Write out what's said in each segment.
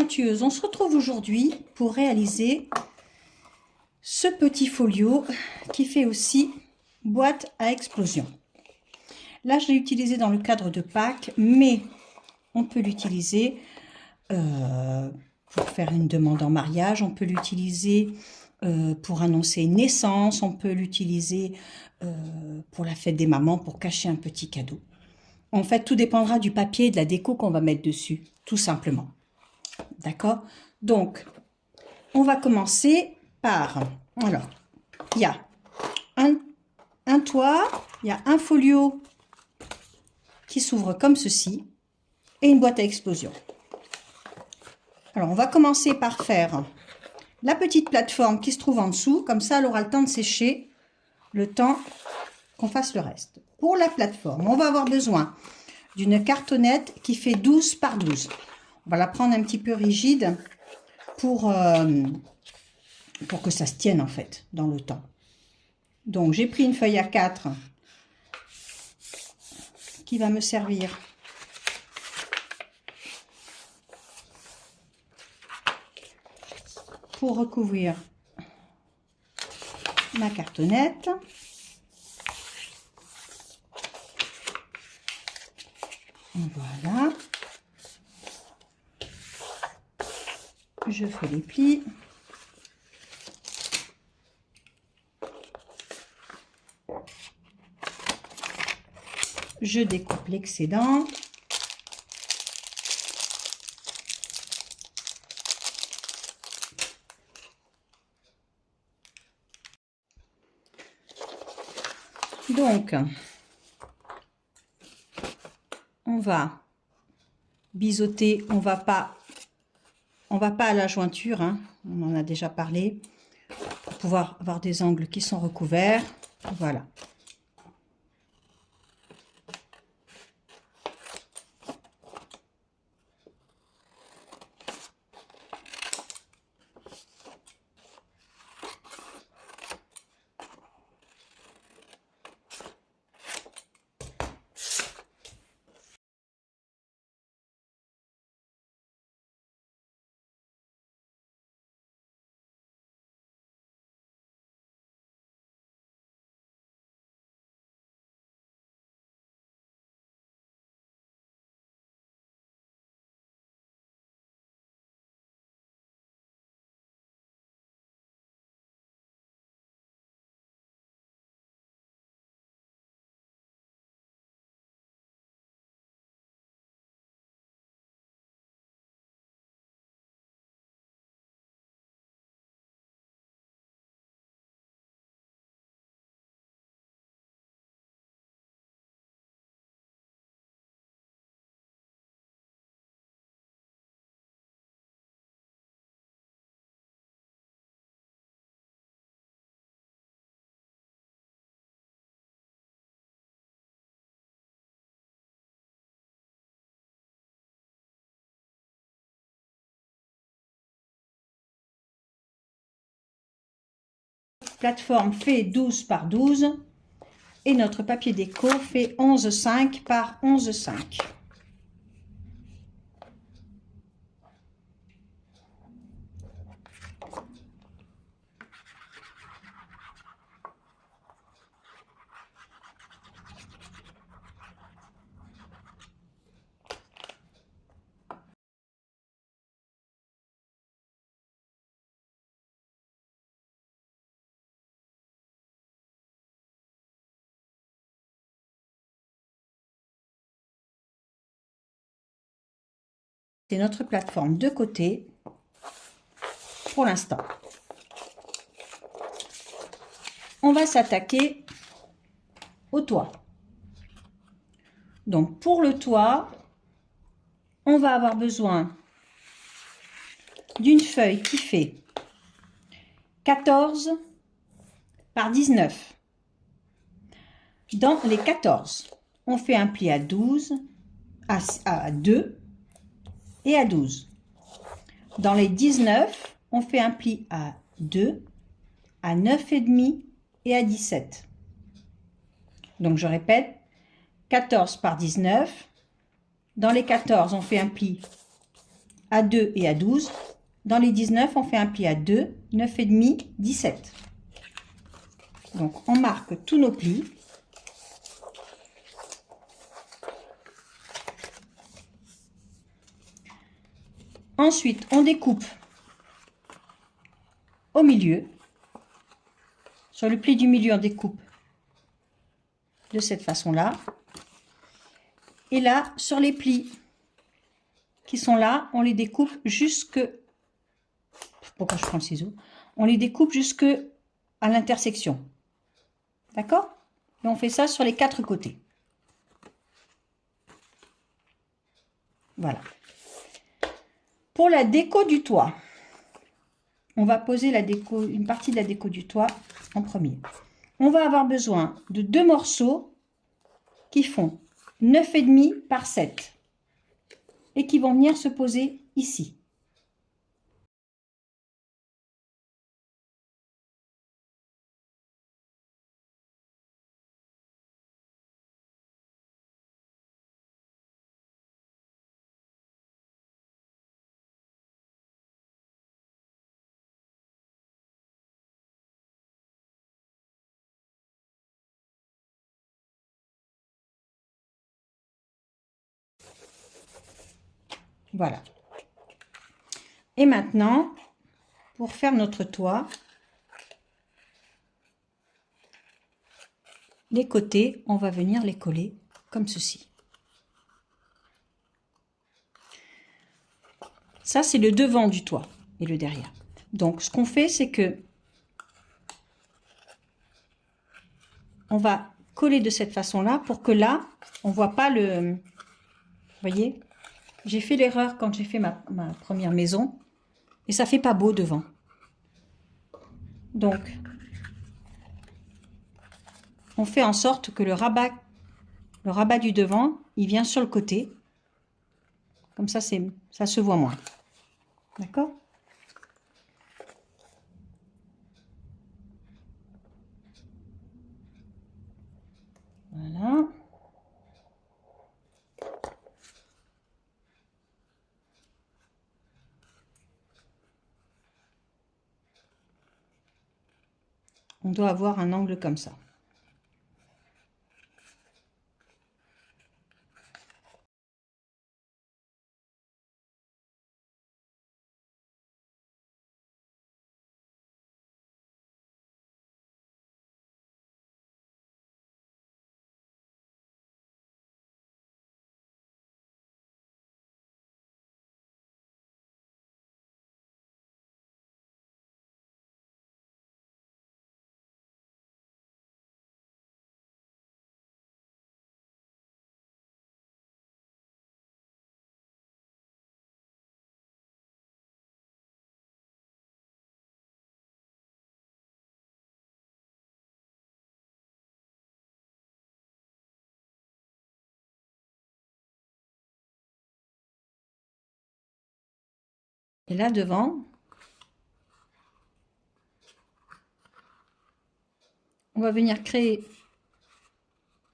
jointueuse, on se retrouve aujourd'hui pour réaliser ce petit folio qui fait aussi boîte à explosion. Là, je l'ai utilisé dans le cadre de Pâques, mais on peut l'utiliser pour faire une demande en mariage, on peut l'utiliser pour annoncer une naissance, on peut l'utiliser pour la fête des mamans, pour cacher un petit cadeau. En fait, tout dépendra du papier et de la déco qu'on va mettre dessus, tout simplement. D'accord? Donc, on va commencer par... Alors, il y a un toit, il y a un folio qui s'ouvre comme ceci et une boîte à explosion. Alors, on va commencer par faire la petite plateforme qui se trouve en dessous. Comme ça, elle aura le temps de sécher, le temps qu'on fasse le reste. Pour la plateforme, on va avoir besoin d'une cartonnette qui fait 12 par 12. On va la prendre un petit peu rigide pour que ça se tienne en fait dans le temps. Donc j'ai pris une feuille A4 qui va me servir pour recouvrir ma cartonnette. Voilà. Je fais les plis. Je découpe l'excédent. Donc, on va biseauter, on va pas à la jointure, hein, on en a déjà parlé, pour pouvoir avoir des angles qui sont recouverts. Voilà. Plateforme fait 12 par 12 et notre papier déco fait 11,5 par 11,5. C'est notre plateforme de côté pour l'instant. On va s'attaquer au toit. Donc pour le toit, on va avoir besoin d'une feuille qui fait 14 par 19. Dans les 14, on fait un pli à 12, à 2 et à 12. Dans les 19, on fait un pli à 2, à 9,5 et à 17. Donc je répète, 14 par 19. Dans les 14, on fait un pli à 2 et à 12. Dans les 19, on fait un pli à 2, 9 et demi, 17. Donc, on marque tous nos plis. Ensuite, on découpe au milieu. Sur le pli du milieu, on découpe de cette façon-là. Et là, sur les plis qui sont là, on les découpe jusque... Pourquoi je prends le ciseau? On les découpe jusque à l'intersection. D'accord? Et on fait ça sur les 4 côtés. Voilà. Pour la déco du toit, on va poser la déco, une partie de la déco du toit en premier. On va avoir besoin de 2 morceaux qui font 9,5 par 7 et qui vont venir se poser ici. Voilà. Et maintenant, pour faire notre toit, les côtés, on va venir les coller comme ceci. Ça, c'est le devant du toit et le derrière. Donc, ce qu'on fait, c'est que on va coller de cette façon-là pour que là, on ne voit pas le... Vous voyez? J'ai fait l'erreur quand j'ai fait ma première maison et ça fait pas beau devant. Donc, on fait en sorte que le rabat du devant, il vient sur le côté. Comme ça, ça se voit moins. D'accord? Voilà. On doit avoir un angle comme ça. Et là devant, on va venir créer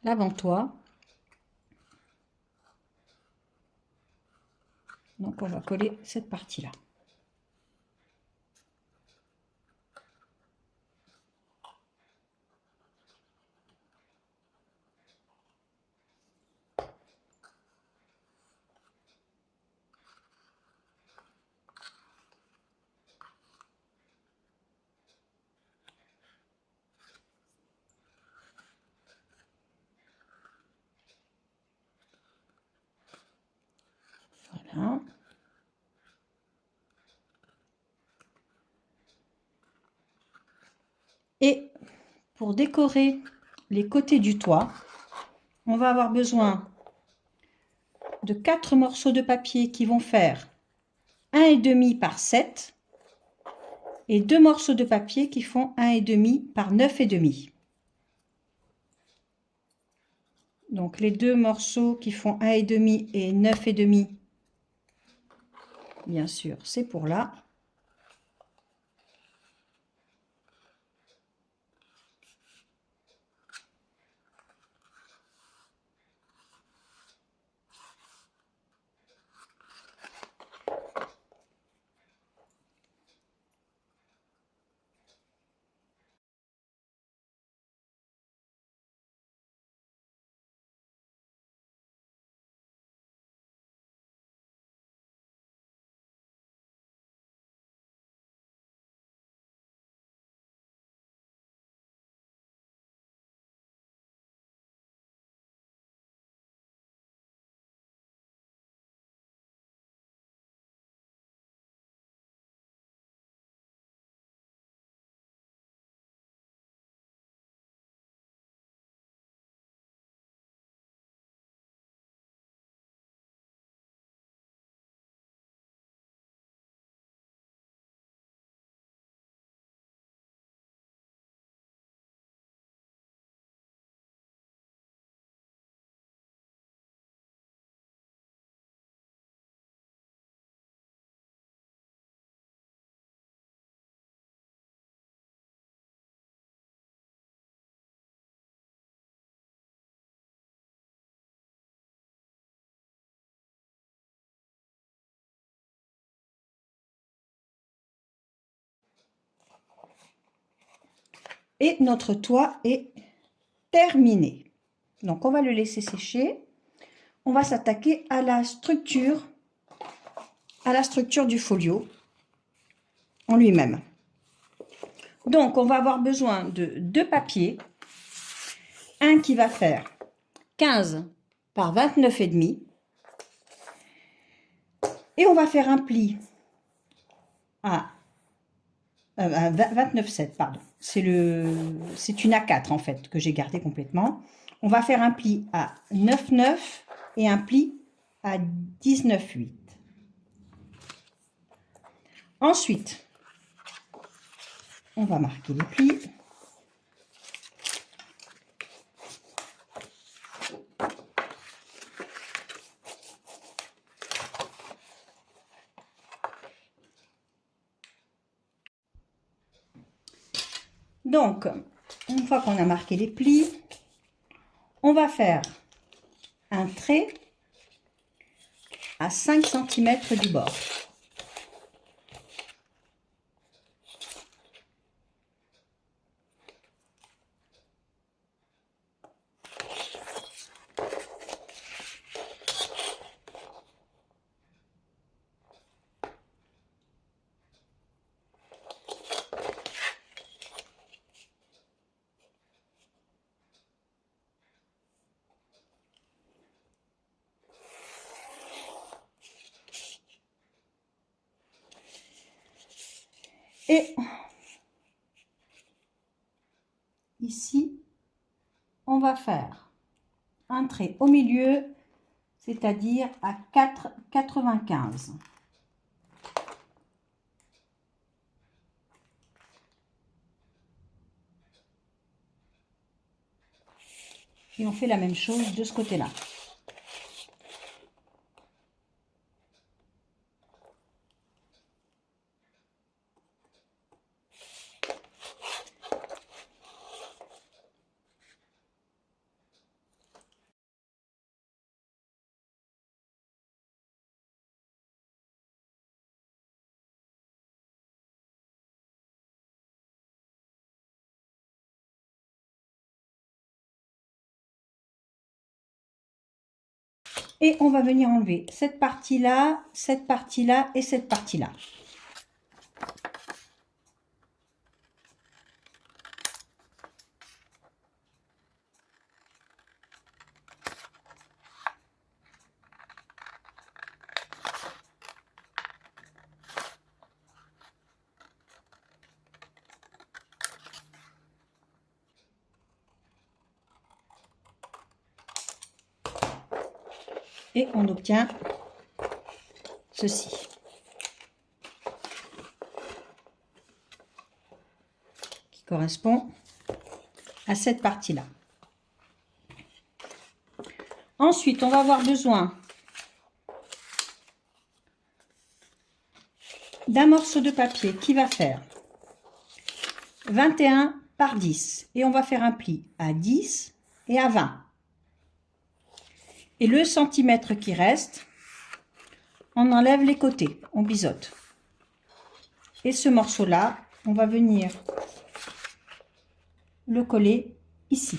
l'avant-toit. Donc on va coller cette partie-là. Voilà. Et pour décorer les côtés du toit, on va avoir besoin de 4 morceaux de papier qui vont faire 1,5 par 7 et 2 morceaux de papier qui font 1,5 par 9,5. Donc les 2 morceaux qui font 1,5 et 9,5, bien sûr, c'est pour là. Et notre toit est terminé. Donc, on va le laisser sécher. On va s'attaquer à la structure du folio en lui-même. Donc, on va avoir besoin de 2 papiers. Un qui va faire 15 par 29,5. Et on va faire un pli à 29,7, pardon. C'est une A4 en fait que j'ai gardé complètement. On va faire un pli à 9,9 et un pli à 19,8. Ensuite, on va marquer les plis. Donc, une fois qu'on a marqué les plis, on va faire un trait à 5 cm du bord. Et ici, on va faire un trait au milieu, c'est-à-dire à 4,95. Et on fait la même chose de ce côté-là. Et on va venir enlever cette partie-là et cette partie-là. Et on obtient ceci. Qui correspond à cette partie-là. Ensuite, on va avoir besoin d'un morceau de papier qui va faire 21 par 10. Et on va faire un pli à 10 et à 20. Et le centimètre qui reste, on enlève les côtés, on biseaute. Et ce morceau-là, on va venir le coller ici.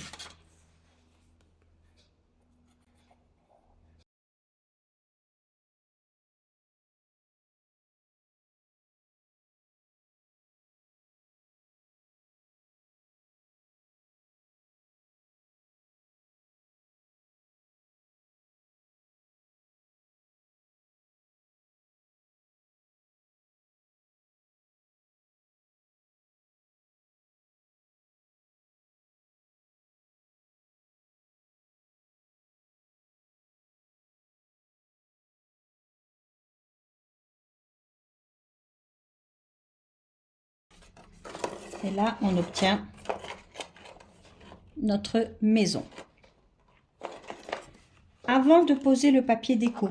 Et là, on obtient notre maison. Avant de poser le papier déco,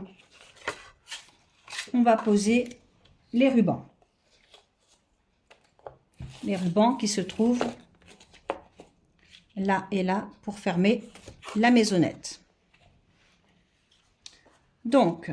on va poser les rubans. Les rubans qui se trouvent là et là pour fermer la maisonnette. Donc,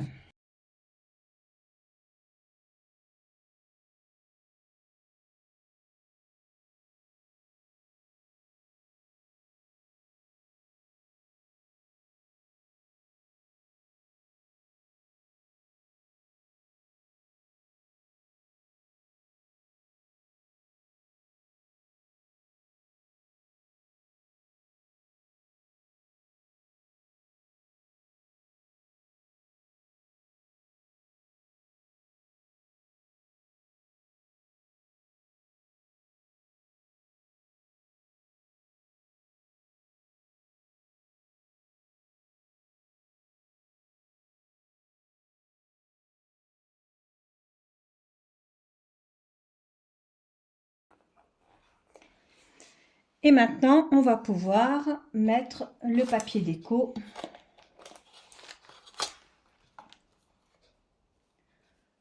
Et maintenant, on va pouvoir mettre le papier déco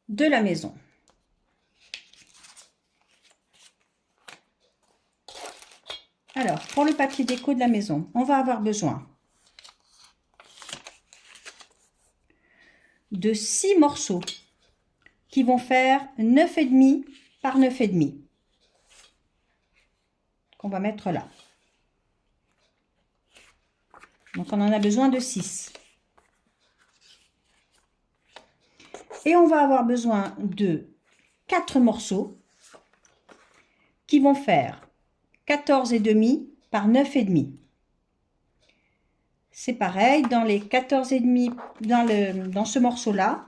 de la maison. Alors, pour le papier déco de la maison, on va avoir besoin de 6 morceaux qui vont faire 9,5 par 9,5 qu'on va mettre là. Donc, on en a besoin de 6. Et on va avoir besoin de 4 morceaux qui vont faire 14,5 par 9,5. C'est pareil, dans les 14,5, dans ce morceau-là,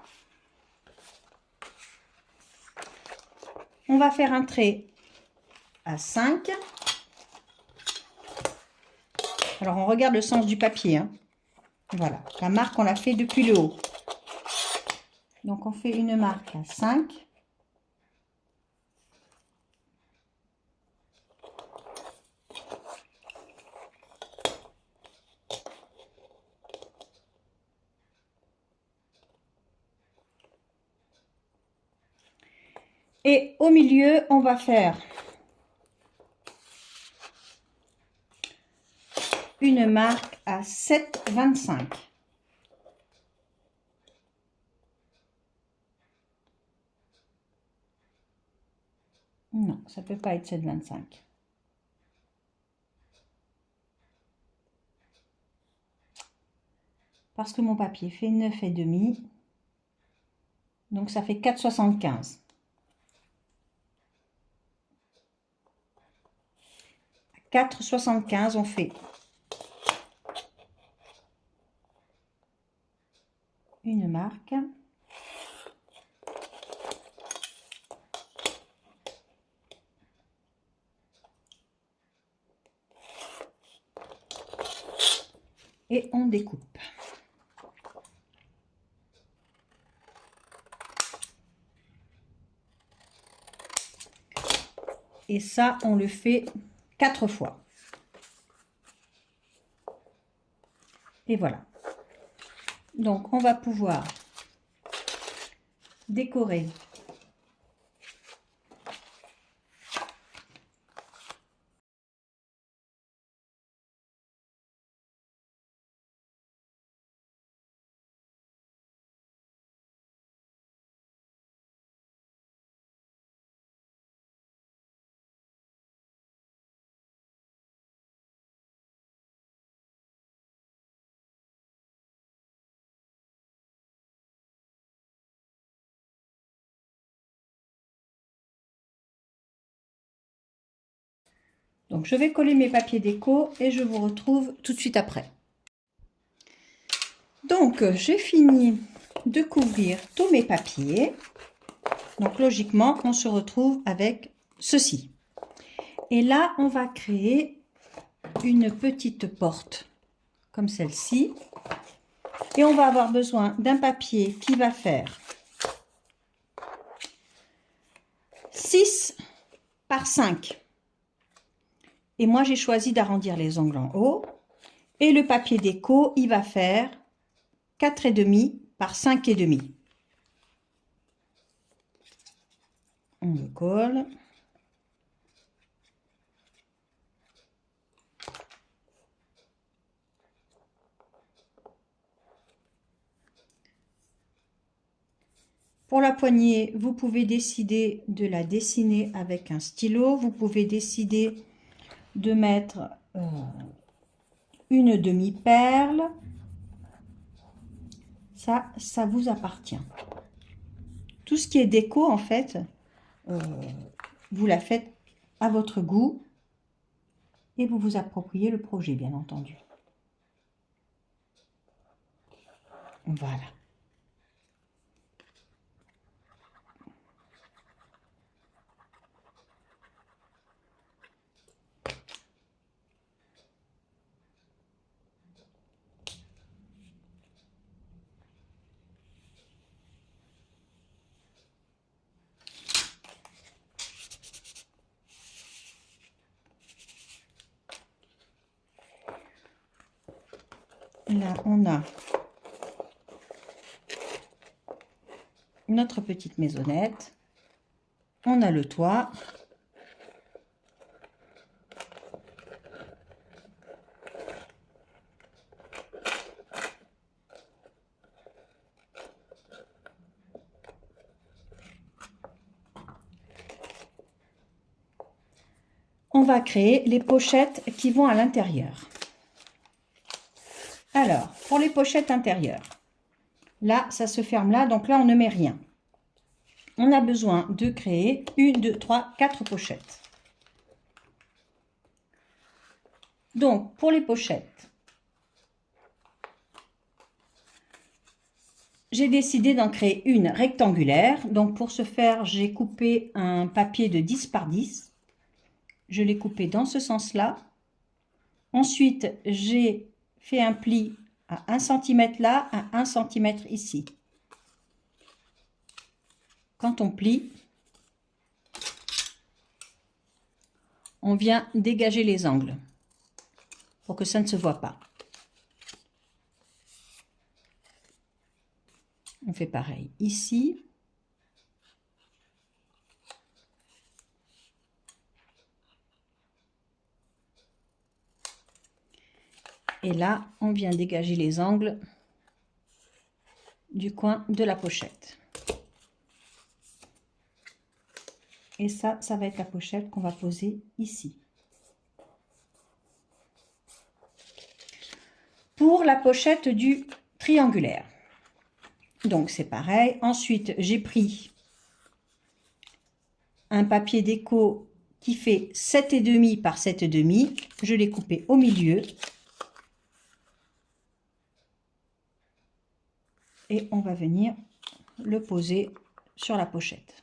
on va faire un trait à 5. Alors, on regarde le sens du papier, hein. Voilà, la marque, on l'a fait depuis le haut. Donc, on fait une marque à 5. Et au milieu, on va faire une marque à 7,25. Non, ça ne peut pas être 7,25. Parce que mon papier fait 9,5. Donc, ça fait 4,75. 4,75, on fait une marque. Et on découpe. Et ça, on le fait 4 fois. Et voilà. Donc, on va pouvoir décorer Donc, je vais coller mes papiers déco et je vous retrouve tout de suite après. Donc, j'ai fini de couvrir tous mes papiers. Donc, logiquement, on se retrouve avec ceci. Et là, on va créer une petite porte comme celle-ci. Et on va avoir besoin d'un papier qui va faire 6 par 5. Et moi, j'ai choisi d'arrondir les angles en haut. Et le papier déco, il va faire 4,5 par 5,5. On le colle. Pour la poignée, vous pouvez décider de la dessiner avec un stylo. Vous pouvez décider de mettre une demi-perle. Ça vous appartient. Tout ce qui est déco, en fait, vous la faites à votre goût et vous vous appropriez le projet, bien entendu. Voilà. Là, on a notre petite maisonnette. On a le toit. On va créer les pochettes qui vont à l'intérieur. Alors, pour les pochettes intérieures, là, ça se ferme là, donc là, on ne met rien. On a besoin de créer 1, 2, 3, 4 pochettes. Donc, pour les pochettes, j'ai décidé d'en créer une rectangulaire. Donc, pour ce faire, j'ai coupé un papier de 10 par 10. Je l'ai coupé dans ce sens-là. Ensuite, j'ai fait un pli à 1 cm là, à 1 cm ici. Quand on plie, on vient dégager les angles pour que ça ne se voit pas. On fait pareil ici. Et là, on vient dégager les angles du coin de la pochette. Et ça va être la pochette qu'on va poser ici. Pour la pochette du triangulaire. Donc, c'est pareil. Ensuite, j'ai pris un papier déco qui fait 7,5 par 7,5. Je l'ai coupé au milieu. Et on va venir le poser sur la pochette.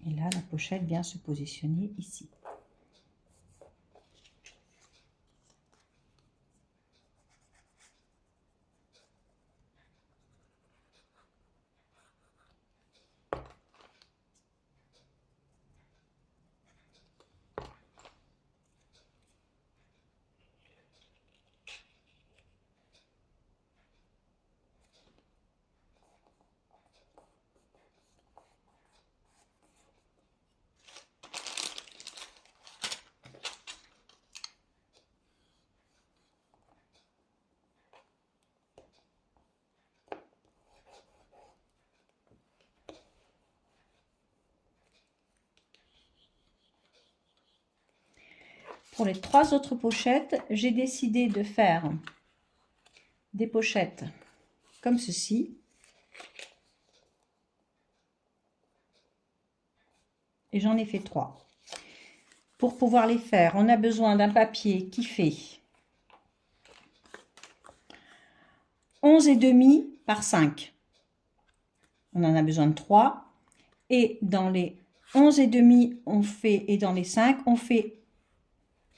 Et là, la pochette vient se positionner ici. Pour les 3 autres pochettes, j'ai décidé de faire des pochettes comme ceci. Et j'en ai fait 3. Pour pouvoir les faire, on a besoin d'un papier qui fait 11,5 par 5. On en a besoin de 3. Et dans les 11,5, on fait, et dans les 5, on fait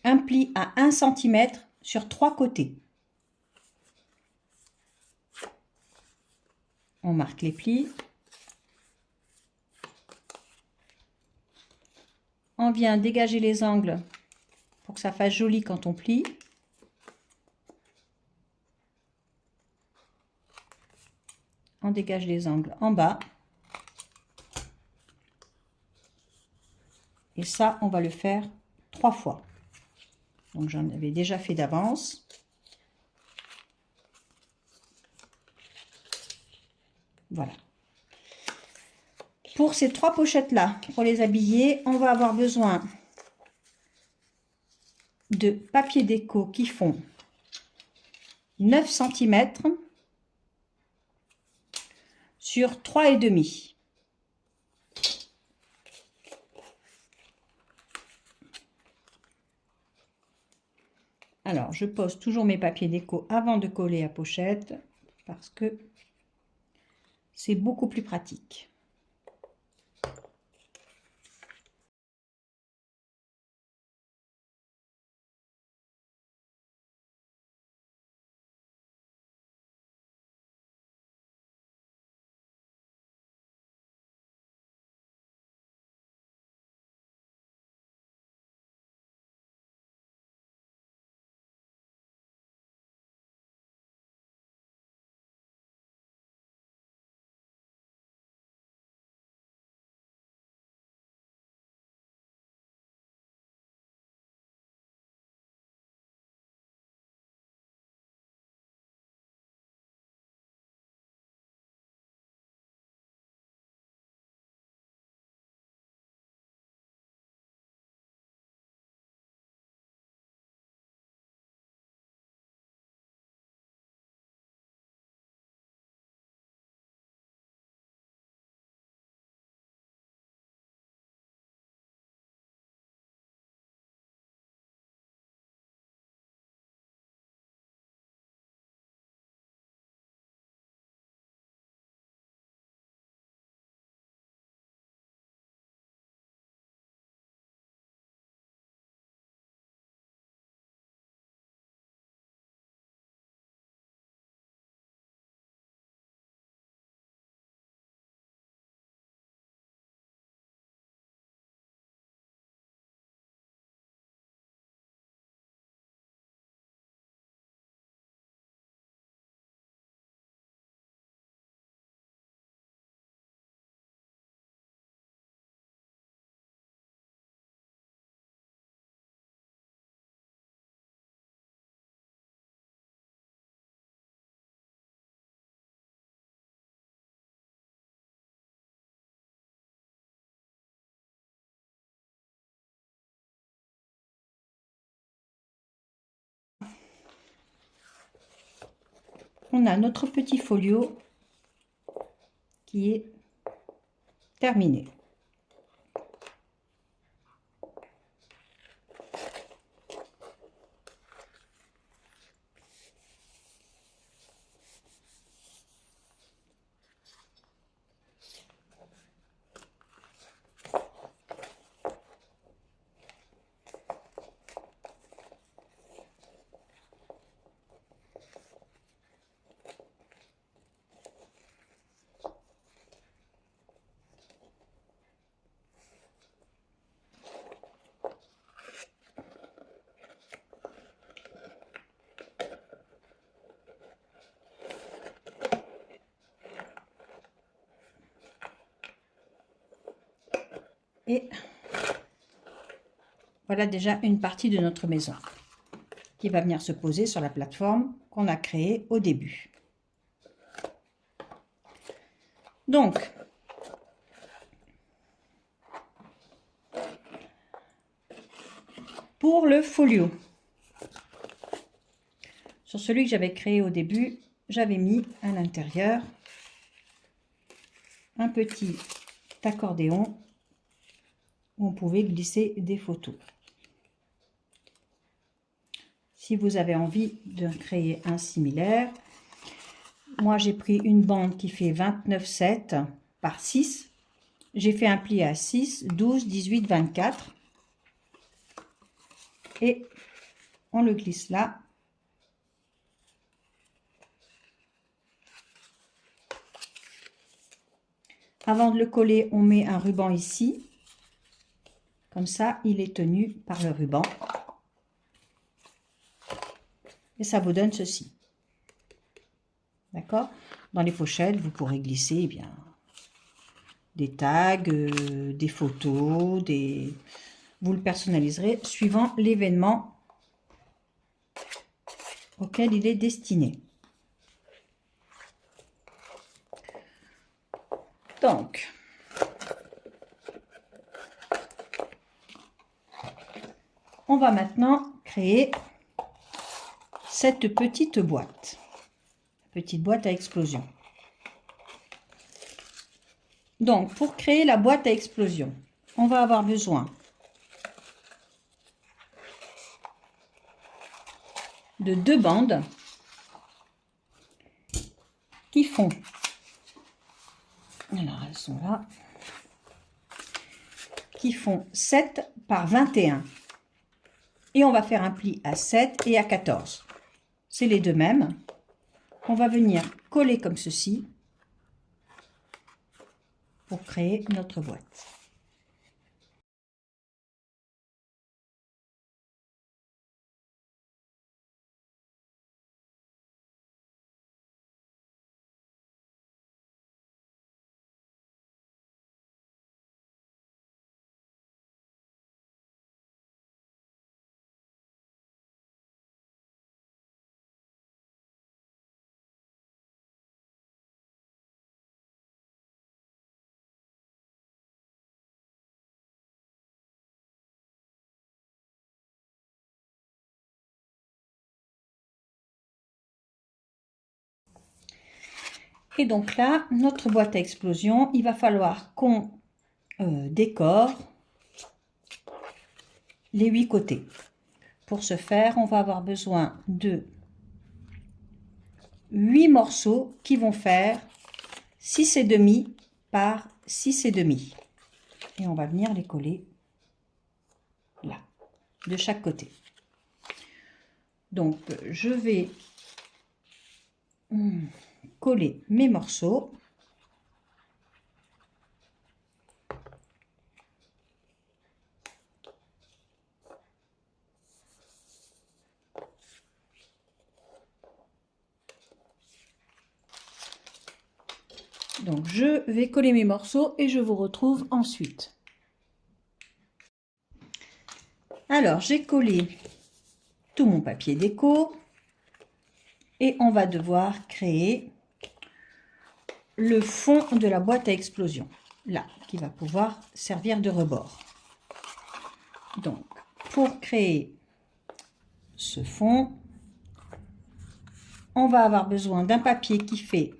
un pli à 1 cm sur 3 côtés. On marque les plis. On vient dégager les angles pour que ça fasse joli quand on plie. On dégage les angles en bas. Et ça, on va le faire 3 fois. Donc, j'en avais déjà fait d'avance. Voilà. Pour ces 3 pochettes-là, pour les habiller, on va avoir besoin de papier déco qui font 9 cm sur 3,5. Alors, je pose toujours mes papiers déco avant de coller à pochette, parce que c'est beaucoup plus pratique. On a notre petit folio qui est terminé. Et voilà déjà une partie de notre maison qui va venir se poser sur la plateforme qu'on a créée au début. Donc, pour le folio, sur celui que j'avais créé au début, j'avais mis à l'intérieur un petit accordéon où on pouvait glisser des photos. Si vous avez envie de créer un similaire, moi j'ai pris une bande qui fait 29,7 par 6. J'ai fait un pli à 6, 12, 18, 24. Et on le glisse là. Avant de le coller, on met un ruban ici. Comme ça, il est tenu par le ruban. Et ça vous donne ceci. D'accord? Dans les pochettes, vous pourrez glisser bien, des tags, des photos, vous le personnaliserez suivant l'événement auquel il est destiné. Donc, on va maintenant créer cette petite boîte à explosion. Donc, pour créer la boîte à explosion, on va avoir besoin de 2 bandes qui font, alors elles sont là, qui font 7 par 21. Et on va faire un pli à 7 et à 14. C'est les deux mêmes. On va venir coller comme ceci pour créer notre boîte. Et donc là, notre boîte à explosion, il va falloir qu'on décore les 8 côtés. Pour ce faire, on va avoir besoin de 8 morceaux qui vont faire 6,5 par 6,5. Et on va venir les coller là, de chaque côté. Donc, je vais coller mes morceaux. Donc, je vais coller mes morceaux et je vous retrouve ensuite. Alors, j'ai collé tout mon papier déco et on va devoir créer le fond de la boîte à explosion, là, qui va pouvoir servir de rebord. Donc, pour créer ce fond, on va avoir besoin d'un papier qui fait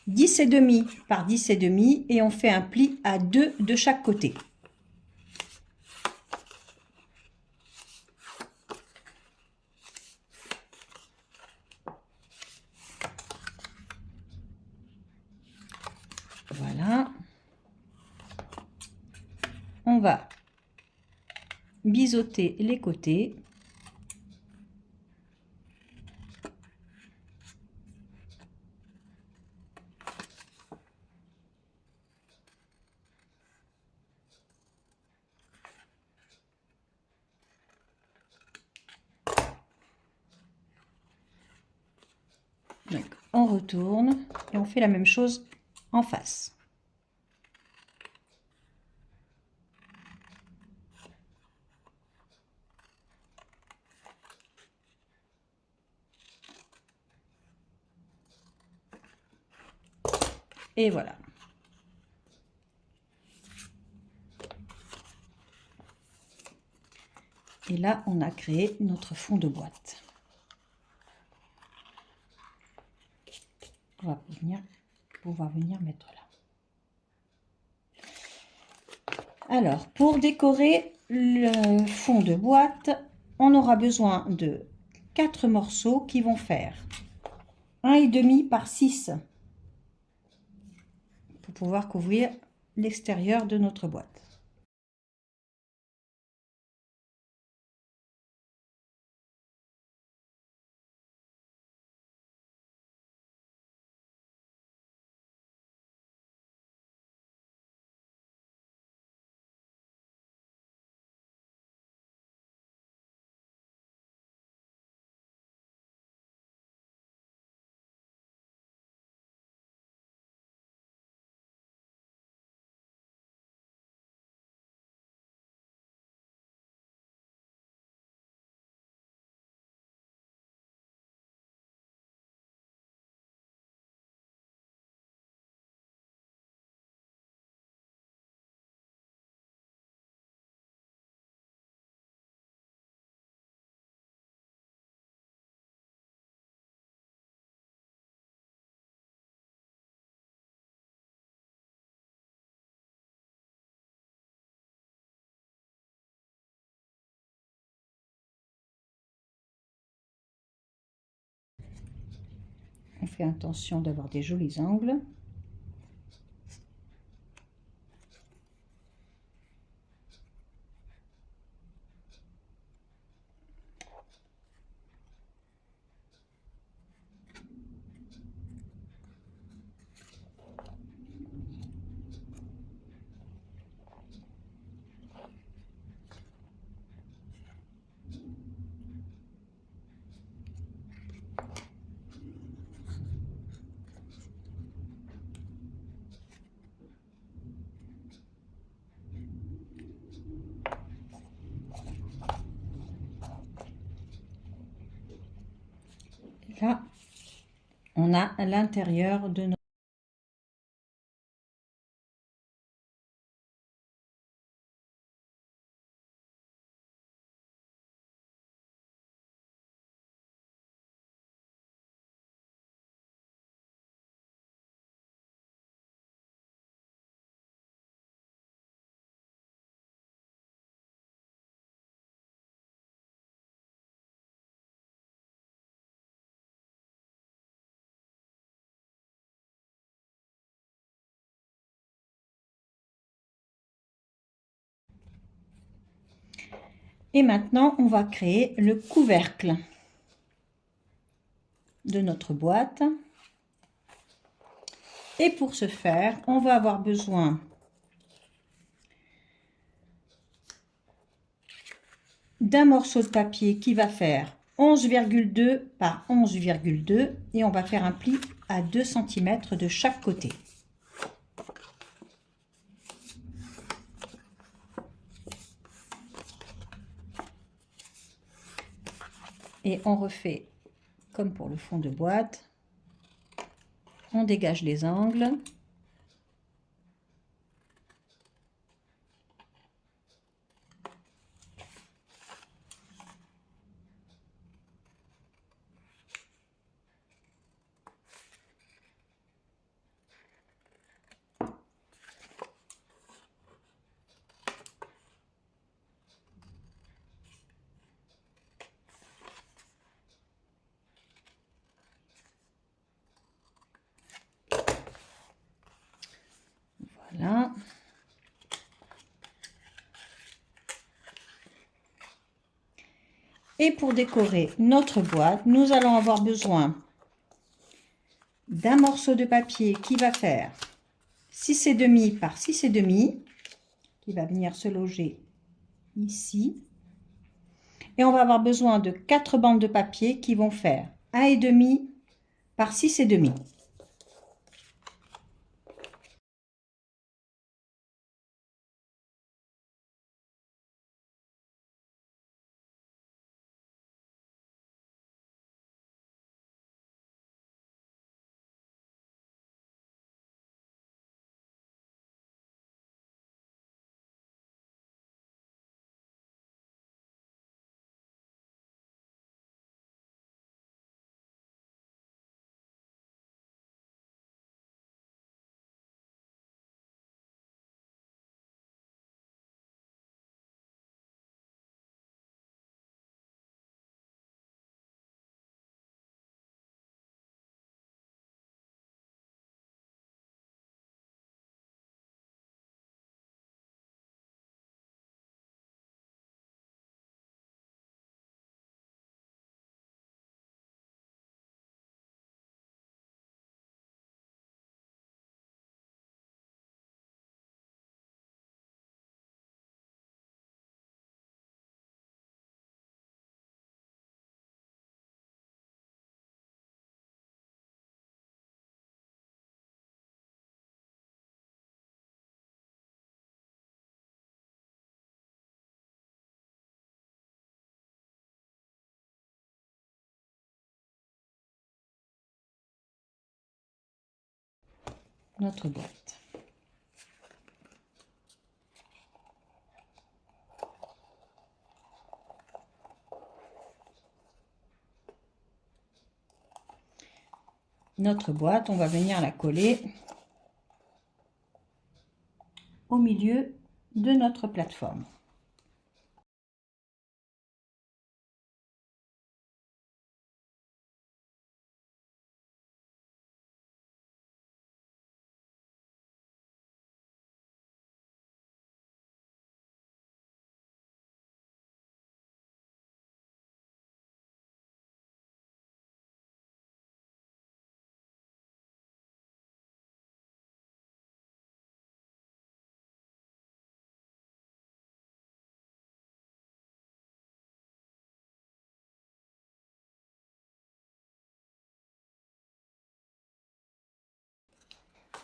10,5 par 10,5 et on fait un pli à 2 de chaque côté. Voilà. On va biseauter les côtés. Donc, on retourne et on fait la même chose en face. Et voilà. Et là, on a créé notre fond de boîte. On va pouvoir venir mettre là. Alors, pour décorer le fond de boîte, on aura besoin de 4 morceaux qui vont faire 1,5 par 6 pour pouvoir couvrir l'extérieur de notre boîte. On fait attention d'avoir des jolis angles. Là, on a l'intérieur de notre... Et maintenant, on va créer le couvercle de notre boîte. Et pour ce faire, on va avoir besoin d'un morceau de papier qui va faire 11,2 par 11,2 et on va faire un pli à 2 cm de chaque côté. Et on refait comme pour le fond de boîte. On dégage les angles. Voilà. Et pour décorer notre boîte, nous allons avoir besoin d'un morceau de papier qui va faire 6,5 par 6,5, qui va venir se loger ici. Et on va avoir besoin de 4 bandes de papier qui vont faire 1,5 par 6,5. Notre boîte. Notre boîte, on va venir la coller au milieu de notre plateforme.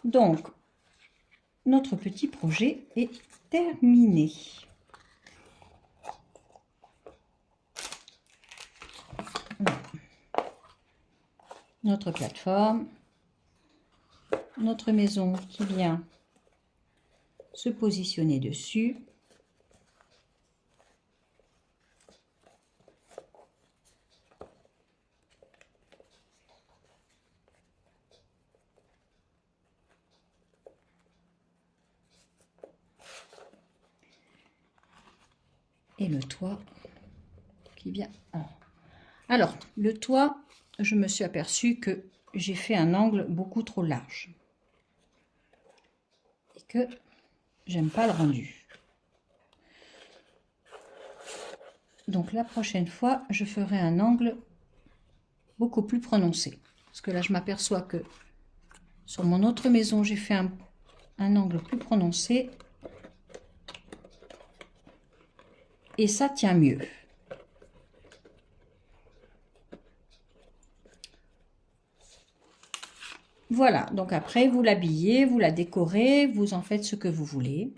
Donc, notre petit projet est terminé. Voilà. Notre plateforme, notre maison qui vient se positionner dessus. Et le toit qui vient. Alors, le toit, je me suis aperçue que j'ai fait un angle beaucoup trop large. Et que j'aime pas le rendu. Donc la prochaine fois, je ferai un angle beaucoup plus prononcé. Parce que là, je m'aperçois que sur mon autre maison, j'ai fait un angle plus prononcé. Et ça tient mieux. Voilà, donc après, vous l'habillez, vous la décorez, vous en faites ce que vous voulez.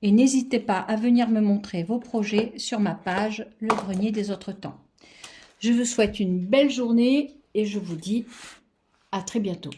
Et n'hésitez pas à venir me montrer vos projets sur ma page Le Grenier des Autres Temps. Je vous souhaite une belle journée et je vous dis à très bientôt.